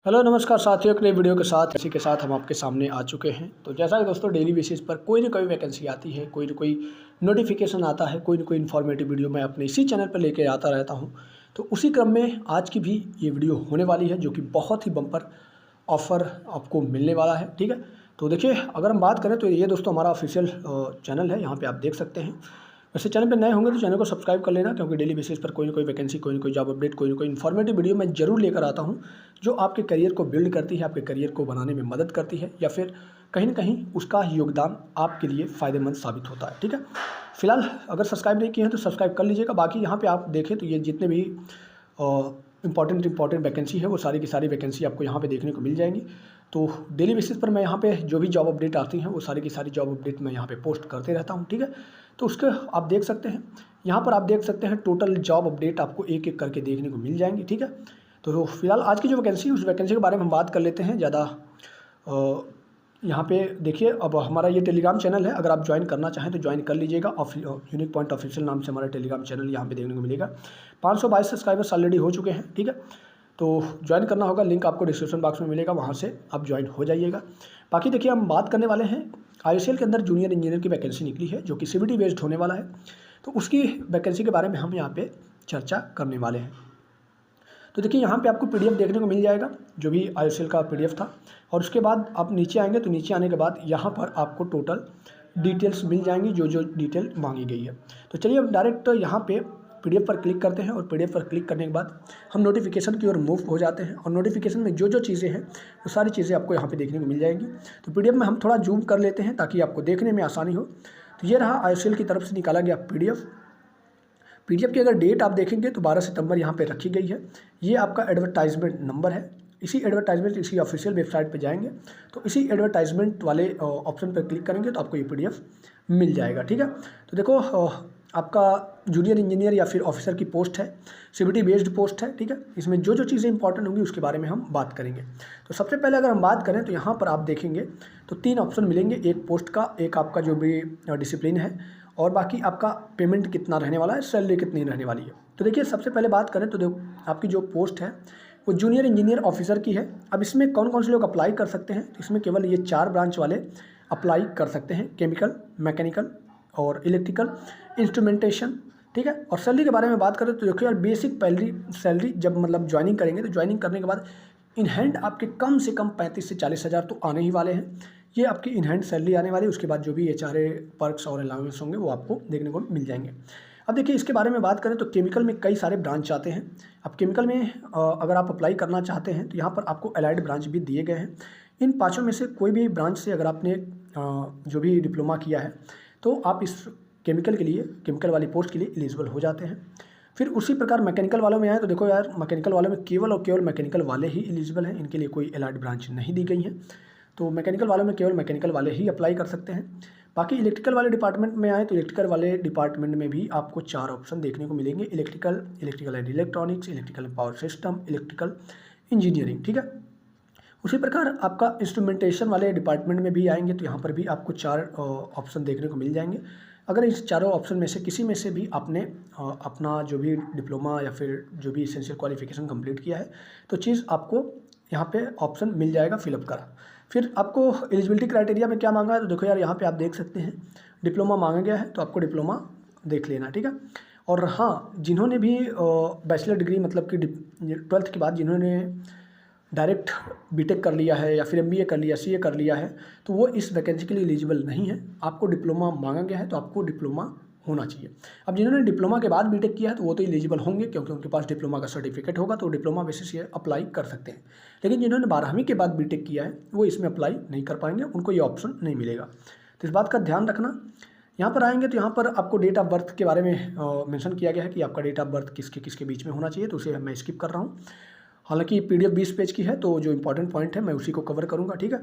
Hello नमस्कार साथियों, एक नई वीडियो के साथ इसी के साथ हम आपके सामने आ चुके हैं। तो जैसा कि दोस्तों डेली बेसिस पर कोई ना कोई वैकेंसी आती है, कोई ना कोई नोटिफिकेशन आता है, कोई ना कोई इन्फॉर्मेटिव वीडियो मैं अपने इसी चैनल पर लेके आता रहता हूं। तो उसी क्रम में आज की भी ये वीडियो होने वाली है, जो कि बहुत ही बम्पर ऑफ़र आपको मिलने वाला है। ठीक है, तो देखिए, अगर हम बात करें तो ये दोस्तों हमारा ऑफिशियल चैनल है, यहाँ पर आप देख सकते हैं। वैसे चैनल पे नए होंगे तो चैनल को सब्सक्राइब कर लेना, क्योंकि डेली बेसिस पर कोई ना कोई वैकेंसी, कोई ना कोई जॉब अपडेट, कोई ना कोई इन्फॉर्मेटिव वीडियो मैं ज़रूर लेकर आता हूं, जो आपके करियर को बिल्ड करती है, आपके करियर को बनाने में मदद करती है, या फिर कहीं ना कहीं उसका योगदान आपके लिए फ़ायदेमंद साबित होता है। ठीक है, फिलहाल अगर सब्सक्राइब नहीं किए हैं तो सब्सक्राइब कर लीजिएगा। बाकी यहाँ पर आप देखें तो ये जितने भी इंपॉर्टेंट वैकेंसी है, वो सारी की सारी वैकेंसी आपको यहाँ पे देखने को मिल जाएंगी। तो डेली बेसिस पर मैं यहाँ पे जो भी जॉब अपडेट आती हैं, वो सारी की सारी जॉब अपडेट मैं यहाँ पे पोस्ट करते रहता हूँ। ठीक है, तो उसके आप देख सकते हैं, यहाँ पर आप देख सकते हैं टोटल जॉब अपडेट आपको एक एक करके देखने को मिल जाएंगी। ठीक है, तो फिलहाल आज की जो वैकेंसी, उस वैकेंसी के बारे में हम बात कर लेते हैं। ज़्यादा यहाँ पे देखिए, अब हमारा ये टेलीग्राम चैनल है, अगर आप ज्वाइन करना चाहें तो ज्वाइन कर लीजिएगा। यूनिक पॉइंट ऑफिशियल नाम से हमारा टेलीग्राम चैनल यहाँ पे देखने को मिलेगा। 522 सब्सक्राइबर्स ऑलरेडी हो चुके हैं। ठीक है, तो ज्वाइन करना होगा, लिंक आपको डिस्क्रिप्शन बॉक्स में मिलेगा, वहाँ से आप ज्वाइन हो जाइएगा। बाकी देखिए, हम बात करने वाले हैं IOCL के अंदर जूनियर इंजीनियर की वैकेंसी निकली है, जो कि CBT बेस्ड होने वाला है। तो उसकी वैकेंसी के बारे में हम यहाँ पे चर्चा करने वाले हैं। तो देखिए, यहाँ पे आपको PDF देखने को मिल जाएगा, जो भी IOCL का PDF था। और उसके बाद आप नीचे आएंगे तो नीचे आने के बाद यहाँ पर आपको टोटल डिटेल्स मिल जाएंगी, जो जो डिटेल मांगी गई है। तो चलिए अब डायरेक्ट यहाँ पे PDF पर क्लिक करते हैं, और PDF पर क्लिक करने के बाद हम नोटिफिकेशन की ओर मूव हो जाते हैं। और नोटिफिकेशन में जो जो चीज़ें हैं, वो सारी चीज़ें आपको यहाँ पे देखने को मिल जाएंगी। तो PDF में हम थोड़ा जूम कर लेते हैं, ताकि आपको देखने में आसानी हो। तो ये रहा IOCL की तरफ से निकाला गया PDF की अगर डेट आप देखेंगे तो 12 सितंबर यहाँ पे रखी गई है। ये आपका एडवर्टाइजमेंट नंबर है। इसी ऑफिशियल वेबसाइट पे जाएंगे तो इसी एडवर्टाइजमेंट वाले ऑप्शन पर क्लिक करेंगे तो आपको ये PDF मिल जाएगा। ठीक है, तो देखो, आपका जूनियर इंजीनियर या फिर ऑफिसर की पोस्ट है, CBT बेस्ड पोस्ट है। ठीक है, इसमें जो जो चीज़ें इंपॉर्टेंट होंगी उसके बारे में हम बात करेंगे। तो सबसे पहले अगर हम बात करें तो यहाँ पर आप देखेंगे तो 3 ऑप्शन मिलेंगे, एक पोस्ट का, एक आपका जो भी डिसिप्लिन है, और बाकी आपका पेमेंट कितना रहने वाला है, सैलरी कितनी रहने वाली है। तो देखिए, सबसे पहले बात करें तो देखो, आपकी जो पोस्ट है वो जूनियर इंजीनियर ऑफिसर की है। अब इसमें कौन कौन से लोग अप्लाई कर सकते हैं, तो इसमें केवल ये 4 ब्रांच वाले अप्लाई कर सकते हैं: केमिकल, मैकेनिकल और इलेक्ट्रिकल, इंस्ट्रूमेंटेशन। ठीक है, और सैलरी के बारे में बात करें तो देखिए यार, बेसिक पहली सैलरी जब मतलब ज्वाइनिंग करेंगे, तो ज्वाइनिंग करने के बाद इन हैंड आपके कम से कम 35 से 40 हज़ार तो आने ही वाले हैं। ये आपकी इन हैंड सैलरी आने वाली है। उसके बाद जो भी HRA पर्क्स और अलाउंस होंगे वो आपको देखने को मिल जाएंगे। अब देखिए, इसके बारे में बात करें तो केमिकल में कई सारे ब्रांच आते हैं। अब केमिकल में अगर आप अप्लाई करना चाहते हैं तो यहाँ पर आपको अलाइड ब्रांच भी दिए गए हैं। इन पाँचों में से कोई भी ब्रांच से अगर आपने जो भी डिप्लोमा किया है, तो आप इस केमिकल के लिए, केमिकल वाली पोस्ट के लिए एलिजिबल हो जाते हैं। फिर उसी प्रकार मैकेनिकल वालों में आए तो देखो यार, मैकेनिकल वालों में केवल और केवल मैकेनिकल वाले ही एलिजिबल हैं, इनके लिए कोई अलाइड ब्रांच नहीं दी गई है। तो मैकेनिकल वालों में केवल मैकेनिकल वाले ही अप्लाई कर सकते हैं। बाकी इलेक्ट्रिकल वाले डिपार्टमेंट में आए तो इलेक्ट्रिकल वाले डिपार्टमेंट में भी आपको 4 ऑप्शन देखने को मिलेंगे: electrical and electronics, electrical and power system, electrical engineering. ठीक है, उसी प्रकार आपका इंस्ट्रूमेंटेशन वाले डिपार्टमेंट में भी आएंगे तो यहाँ पर भी आपको 4 ऑप्शन देखने को मिल जाएंगे। अगर इस चारों ऑप्शन में से किसी में से भी आपने अपना जो भी डिप्लोमा या फिर जो भी एसेंशियल क्वालिफिकेशन कंप्लीट किया है, तो चीज़ आपको यहाँ पे ऑप्शन मिल जाएगा फिलअप करा। फिर आपको एलिजिबिलिटी क्राइटेरिया में क्या मांगा है, तो देखो यार, यहाँ पे आप देख सकते हैं डिप्लोमा मांगा गया है, तो आपको डिप्लोमा देख लेना। ठीक है, और हाँ, जिन्होंने भी बैचलर डिग्री मतलब कि 12th के बाद जिन्होंने डायरेक्ट बीटेक कर लिया है या फिर MBA कर लिया, CA कर लिया है, तो वो इस वैकेंसी के लिए एलिजिबल नहीं है। आपको डिप्लोमा मांगा गया है तो आपको डिप्लोमा होना चाहिए। अब जिन्होंने डिप्लोमा के बाद बीटेक किया है तो वो तो एलिजिबल होंगे, क्योंकि उनके पास डिप्लोमा का सर्टिफिकेट होगा, तो डिप्लोमा बेसिस ये अप्लाई कर सकते हैं। लेकिन जिन्होंने 12वीं के बाद बीटेक किया है वो इसमें अप्लाई नहीं कर पाएंगे, उनको ये ऑप्शन नहीं मिलेगा। तो इस बात का ध्यान रखना। यहाँ पर आएंगे तो यहाँ पर आपको डेट ऑफ बर्थ के बारे में मेंशन किया गया है कि आपका डेट ऑफ बर्थ किसके किसके बीच में होना चाहिए, तो उसे मैं स्किप कर रहा हूँ। हालांकि PDF 20 पेज की है, तो जो इंपॉर्टेंट पॉइंट है मैं उसी को कवर करूँगा। ठीक है,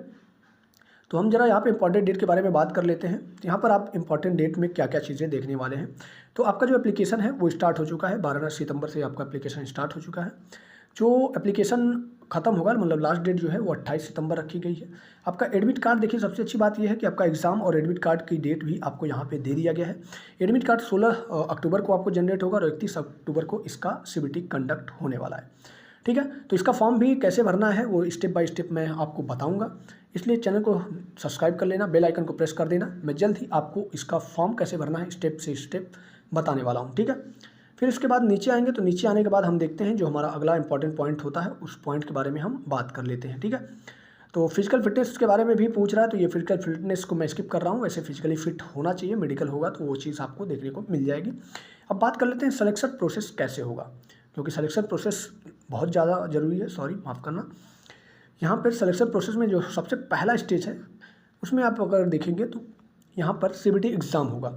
तो हम जरा यहाँ पे इंपॉर्टेंट डेट के बारे में बात कर लेते हैं। यहाँ पर आप इंपॉर्टेंट डेट में क्या क्या चीज़ें देखने वाले हैं। तो आपका जो एप्लीकेशन है वो स्टार्ट हो चुका है, 12 सितंबर से आपका एप्लीकेशन स्टार्ट हो चुका है। जो एप्लीकेशन ख़त्म होगा, मतलब लास्ट डेट जो है वो 28 सितंबर रखी गई है। आपका एडमिट कार्ड, देखिए सबसे अच्छी बात यह है कि आपका एग्ज़ाम और एडमिट कार्ड की डेट भी आपको यहाँ पे दे दिया गया है। एडमिट कार्ड 16 अक्टूबर को आपको जनरेट होगा और 31 अक्टूबर को इसका CBT कंडक्ट होने वाला है। ठीक है। तो इसका फॉर्म भी कैसे भरना है वो स्टेप बाय स्टेप मैं आपको बताऊंगा, इसलिए चैनल को सब्सक्राइब कर लेना, बेल आइकन को प्रेस कर देना। मैं जल्द ही आपको इसका फॉर्म कैसे भरना है स्टेप से स्टेप बताने वाला हूँ, ठीक है। फिर इसके बाद नीचे आएंगे, तो नीचे आने के बाद हम देखते हैं जो हमारा अगला इंपॉर्टेंट पॉइंट होता है, उस पॉइंट के बारे में हम बात कर लेते हैं, ठीक है। तो फिजिकल फिटनेस के बारे में भी पूछ रहा है, तो ये फिजिकल फिटनेस को मैं स्किप कर रहा हूँ। वैसे फिजिकली फिट होना चाहिए, मेडिकल होगा तो वो चीज़ आपको देखने को मिल जाएगी। अब बात कर लेते हैं सिलेक्शन प्रोसेस कैसे होगा, क्योंकि सिलेक्शन प्रोसेस बहुत ज़्यादा ज़रूरी है। सॉरी, माफ़ करना। यहाँ पर सिलेक्शन प्रोसेस में जो सबसे पहला स्टेज है उसमें आप अगर देखेंगे तो यहाँ पर CBT एग्ज़ाम होगा,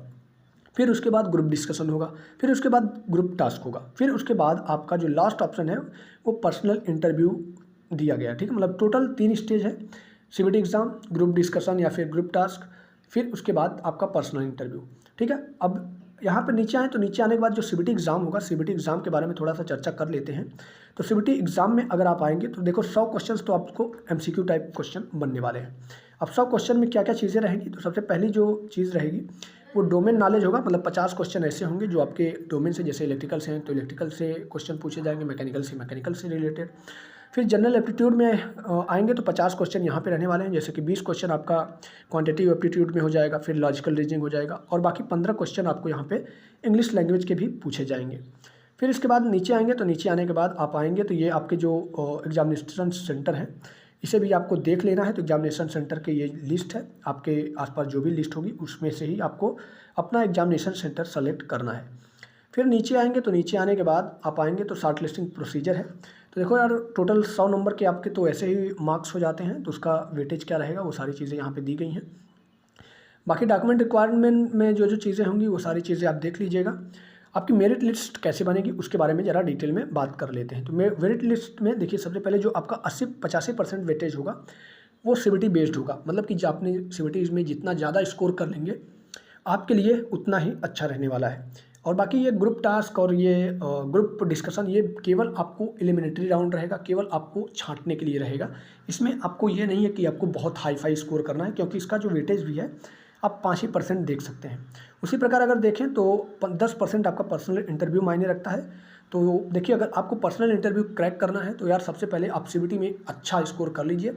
फिर उसके बाद ग्रुप डिस्कशन होगा, फिर उसके बाद ग्रुप टास्क होगा, फिर उसके बाद आपका जो लास्ट ऑप्शन है वो पर्सनल इंटरव्यू दिया गया है, ठीक है। मतलब टोटल 3 स्टेज है, CBT एग्ज़ाम, ग्रुप डिस्कशन या फिर ग्रुप टास्क, फिर उसके बाद आपका पर्सनल इंटरव्यू, ठीक है। अब यहाँ पर नीचे आए तो नीचे आने के बाद जो CBT एग्ज़ाम होगा, CBT एग्ज़ाम के बारे में थोड़ा सा चर्चा कर लेते हैं। तो CBT एग्ज़ाम में अगर आप आएंगे तो देखो 100 क्वेश्चन तो आपको MCQ टाइप क्वेश्चन बनने वाले हैं। अब 100 क्वेश्चन में क्या क्या चीज़ें रहेंगी, तो सबसे पहली जो चीज़ रहेगी वो डोमेन नॉलेज होगा। मतलब 50 क्वेश्चन ऐसे होंगे जो आपके डोमेन से, जैसे इलेक्ट्रिकल से हैं तो इलेक्ट्रिकल से क्वेश्चन पूछे जाएंगे, मैकेनिकल से रिलेटेड। फिर जनरल एप्टीट्यूड में आएंगे तो 50 क्वेश्चन यहाँ पे रहने वाले हैं, जैसे कि 20 क्वेश्चन आपका क्वांटिटेटिव एप्टीट्यूड में हो जाएगा, फिर लॉजिकल रीजनिंग हो जाएगा, और बाकी 15 क्वेश्चन आपको यहाँ पे इंग्लिश लैंग्वेज के भी पूछे जाएंगे। फिर इसके बाद नीचे आएंगे, तो नीचे आने के बाद आप आएंगे तो ये आपके जो एग्जामिनेशन सेंटर है इसे भी आपको देख लेना है। तो एग्जामिनेशन सेंटर की ये लिस्ट है, आपके आसपास जो भी लिस्ट होगी उसमें से ही आपको अपना एग्जामिनेशन सेंटर सेलेक्ट करना है। फिर नीचे आएंगे, तो नीचे आने के बाद आप आएंगे तो शॉर्ट लिस्टिंग प्रोसीजर है। तो देखो यार, टोटल 100 नंबर के आपके तो ऐसे ही मार्क्स हो जाते हैं, तो उसका वेटेज क्या रहेगा वो सारी चीज़ें यहाँ पर दी गई हैं। बाकी डॉक्यूमेंट रिक्वायरमेंट में जो जो चीज़ें होंगी वो सारी चीज़ें आप देख लीजिएगा। आपकी मेरिट लिस्ट कैसे बनेगी उसके बारे में ज़रा डिटेल में बात कर लेते हैं। तो मेरिट लिस्ट में देखिए, सबसे पहले जो आपका 80-85% वेटेज होगा वो CBT बेस्ड होगा। मतलब कि जो आपने CBT में जितना ज़्यादा स्कोर कर लेंगे आपके लिए उतना ही अच्छा रहने वाला है। और बाकी ये ग्रुप टास्क और ये ग्रुप डिस्कशन ये केवल आपको एलिमिनेटरी राउंड रहेगा, केवल आपको छांटने के लिए रहेगा। इसमें आपको ये नहीं है कि आपको बहुत हाई फाई स्कोर करना है, क्योंकि इसका जो वेटेज भी है आप 5 ही % देख सकते हैं। उसी प्रकार अगर देखें तो 10% आपका पर्सनल इंटरव्यू मायने रखता है। तो देखिए, अगर आपको पर्सनल इंटरव्यू क्रैक करना है तो यार सबसे पहले आप CBT में अच्छा स्कोर कर लीजिए।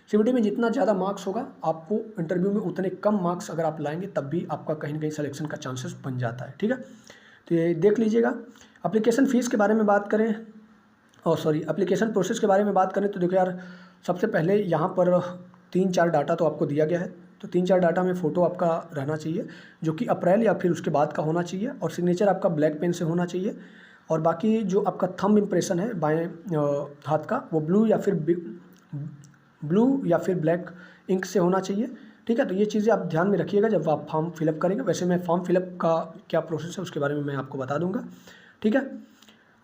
CBT में जितना ज़्यादा मार्क्स होगा आपको इंटरव्यू में उतने कम मार्क्स अगर आप लाएंगे तब भी आपका कहीं ना कहीं सिलेक्शन का चांसेस बन जाता है, ठीक है। तो ये देख लीजिएगा। एप्लीकेशन फ़ीस के बारे में बात करें, एप्लीकेशन प्रोसेस के बारे में बात करें तो देखो यार, सबसे पहले यहाँ पर 3-4 डाटा तो आपको दिया गया है। तो 3-4 डाटा में फ़ोटो आपका रहना चाहिए जो कि अप्रैल या फिर उसके बाद का होना चाहिए, और सिग्नेचर आपका ब्लैक पेन से होना चाहिए। और बाकी जो आपका थंब इम्प्रेशन है बाएं हाथ का वो ब्लू या फिर ब्लैक इंक से होना चाहिए, ठीक है। तो ये चीज़ें आप ध्यान में रखिएगा जब आप फॉर्म फिलअप करेंगे। वैसे मैं फॉर्म फिलअप का क्या प्रोसेस है उसके बारे में मैं आपको बता दूंगा, ठीक है।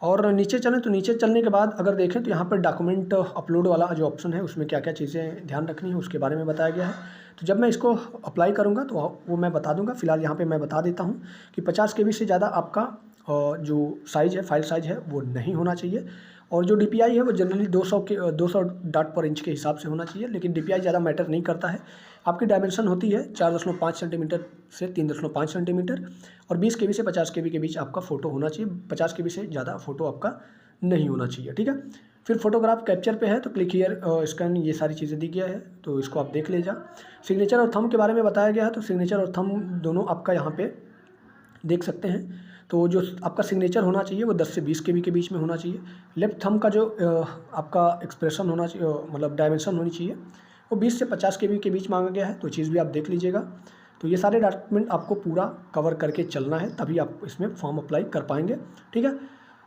और नीचे चलें तो नीचे चलने के बाद अगर देखें तो यहाँ पर डॉक्यूमेंट अपलोड वाला जो ऑप्शन है उसमें क्या क्या चीज़ें ध्यान रखनी है उसके बारे में बताया गया है। तो जब मैं इसको अप्लाई करूँगा तो वो मैं बता दूंगा। फिलहाल यहाँ पे मैं बता देता हूँ कि 50 KB से ज़्यादा आपका जो साइज़ है, फाइल साइज़ है वो नहीं होना चाहिए। और जो DPI है वो जनरली 200 डॉट पर इंच के हिसाब से होना चाहिए, लेकिन DPI ज़्यादा मैटर नहीं करता है। आपकी डायमेंशन होती है 4.5 सेंटीमीटर से 3.5 सेंटीमीटर, और 20 KB से 50 KB के बीच आपका फ़ोटो होना चाहिए। 50 KB से ज़्यादा फ़ोटो आपका नहीं होना चाहिए, ठीक है। फिर फोटोग्राफ कैप्चर पे है तो क्लिक हियर स्कैन, ये सारी चीज़ें दी गया है, तो इसको आप देख लीजिए। सिग्नेचर और थंब के बारे में बताया गया है, तो सिग्नेचर और थंब दोनों आपका यहाँ पे देख सकते हैं। तो जो आपका सिग्नेचर होना चाहिए वो 10 से 20 KB के बीच में होना चाहिए। लेफ्ट थंब का जो आपका एक्सप्रेशन होना चाहिए, मतलब डायमेंशन होनी चाहिए, वो 20 से 50 KB के बीच मांगा गया है। तो चीज़ भी आप देख लीजिएगा। तो ये सारे डॉक्यूमेंट आपको पूरा कवर करके चलना है, तभी आप इसमें फॉर्म अप्लाई कर पाएंगे, ठीक है।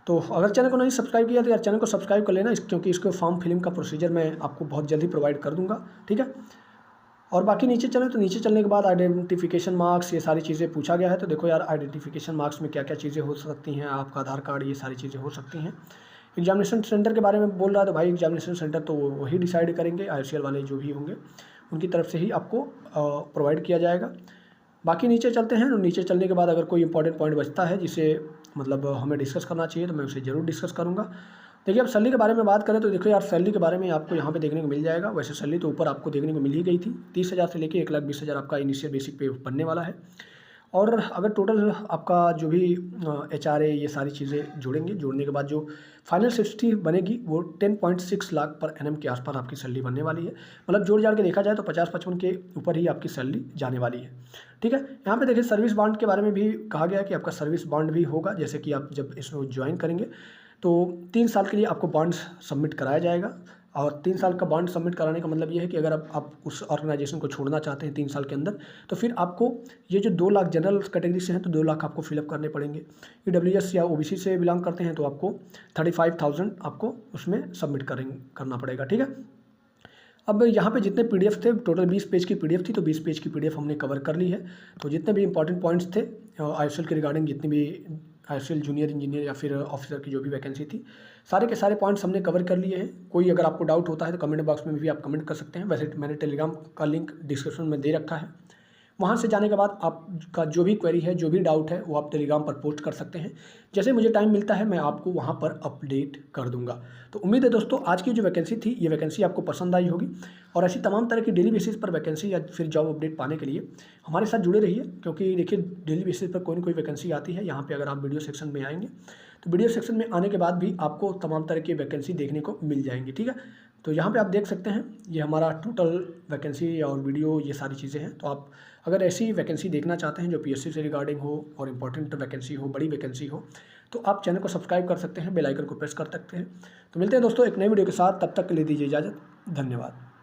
तो अगर चैनल को नहीं सब्सक्राइब किया तो यार चैनल को सब्सक्राइब कर लेना, क्योंकि इसको फॉर्म फिलिंग का प्रोसीजर मैं आपको बहुत जल्दी प्रोवाइड कर दूंगा, ठीक है। और बाकी नीचे चलें तो नीचे चलने के बाद आइडेंटिफिकेशन मार्क्स, ये सारी चीज़ें पूछा गया है। तो देखो यार, आइडेंटिफिकेशन मार्क्स में क्या क्या चीज़ें हो सकती हैं, आपका आधार कार्ड, ये सारी चीज़ें हो सकती हैं। एग्जामिनेशन सेंटर के बारे में बोल रहा है, तो भाई एग्जामिनेशन सेंटर तो वही डिसाइड करेंगे, IOCL वाले जो भी होंगे उनकी तरफ से ही आपको प्रोवाइड किया जाएगा। बाकी नीचे चलते हैं, तो नीचे चलने के बाद अगर कोई इंपॉर्टेंट पॉइंट बचता है जिसे मतलब हमें डिस्कस करना चाहिए तो मैं उसे ज़रूर डिस्कस करूँगा। देखिए, अब सैलरी के बारे में बात करें तो देखो यार, सैलरी के बारे में आपको यहाँ पे देखने को मिल जाएगा। वैसे सैलरी तो ऊपर आपको देखने को मिल ही गई थी, 30,000 से लेकर 1,20,000 आपका इनिशियल बेसिक पे बनने वाला है। और अगर टोटल आपका जो भी HRA ये सारी चीज़ें जोड़ेंगे, जोड़ने के बाद जो फाइनल सैलरी बनेगी वो 10.6 लाख पर एनम के आसपास आपकी सैलरी बनने वाली है। मतलब जोड़ जाड़ के देखा जाए तो 50-55 के ऊपर ही आपकी सैलरी जाने वाली है। ठीक है, यहाँ पे देखिए सर्विस बॉन्ड के बारे में भी कहा गया है कि आपका सर्विस बॉन्ड भी होगा। जैसे कि आप जब इसमें ज्वाइन करेंगे तो 3 साल के लिए आपको बॉन्ड्स सबमिट कराया जाएगा। और 3 साल का बॉन्ड सबमिट कराने का मतलब ये है कि अगर आप उस ऑर्गेनाइजेशन को छोड़ना चाहते हैं 3 साल के अंदर, तो फिर आपको ये जो 2 लाख जनरल कैटेगरी से हैं तो 2 लाख आपको फिलअप करने पड़ेंगे। EWS या OBC से बिलोंग करते हैं तो आपको 35,000 आपको उसमें सबमिट करना पड़ेगा। ठीक है, अब यहाँ पे जितने PDF थे, टोटल 20 पेज की PDF थी, तो 20 पेज की PDF हमने कवर कर ली है। तो जितने भी इंपॉर्टेंट पॉइंट्स थे IOCL के रिगार्डिंग, जितनी भी IOCL जूनियर इंजीनियर या फिर ऑफिसर की जो भी वैकेंसी थी, सारे के सारे पॉइंट्स हमने कवर कर लिए हैं। कोई अगर आपको डाउट होता है तो कमेंट बॉक्स में भी आप कमेंट कर सकते हैं। वैसे मैंने टेलीग्राम का लिंक डिस्क्रिप्शन में दे रखा है, वहाँ से जाने के बाद आपका जो भी क्वेरी है, जो भी डाउट है, वो आप टेलीग्राम पर पोस्ट कर सकते हैं। जैसे मुझे टाइम मिलता है मैं आपको वहाँ पर अपडेट कर दूंगा। तो उम्मीद है दोस्तों आज की जो वैकेंसी थी, ये वैकेंसी आपको पसंद आई होगी। और ऐसी तमाम तरह की डेली बेसिस पर वैकेंसी या फिर जॉब अपडेट पाने के लिए हमारे साथ जुड़े रहिए, क्योंकि देखिए डेली बेसिस पर कोई ना कोई वैकेंसी आती है। यहाँ पर अगर आप वीडियो सेक्शन में आएंगे तो वीडियो सेक्शन में आने के बाद भी आपको तमाम तरह की वैकेंसी देखने को मिल जाएंगी। ठीक है, तो यहाँ पे आप देख सकते हैं ये हमारा टोटल वैकेंसी और वीडियो, ये सारी चीज़ें हैं। तो आप अगर ऐसी वैकेंसी देखना चाहते हैं जो PSC से रिगार्डिंग हो और इम्पोर्टेंट वैकेंसी हो, बड़ी वैकेंसी हो, तो आप चैनल को सब्सक्राइब कर सकते हैं, बेल आइकन को प्रेस कर सकते हैं। तो मिलते हैं दोस्तों एक नई वीडियो के साथ, तब तक के लिए दीजिए इजाज़त। धन्यवाद।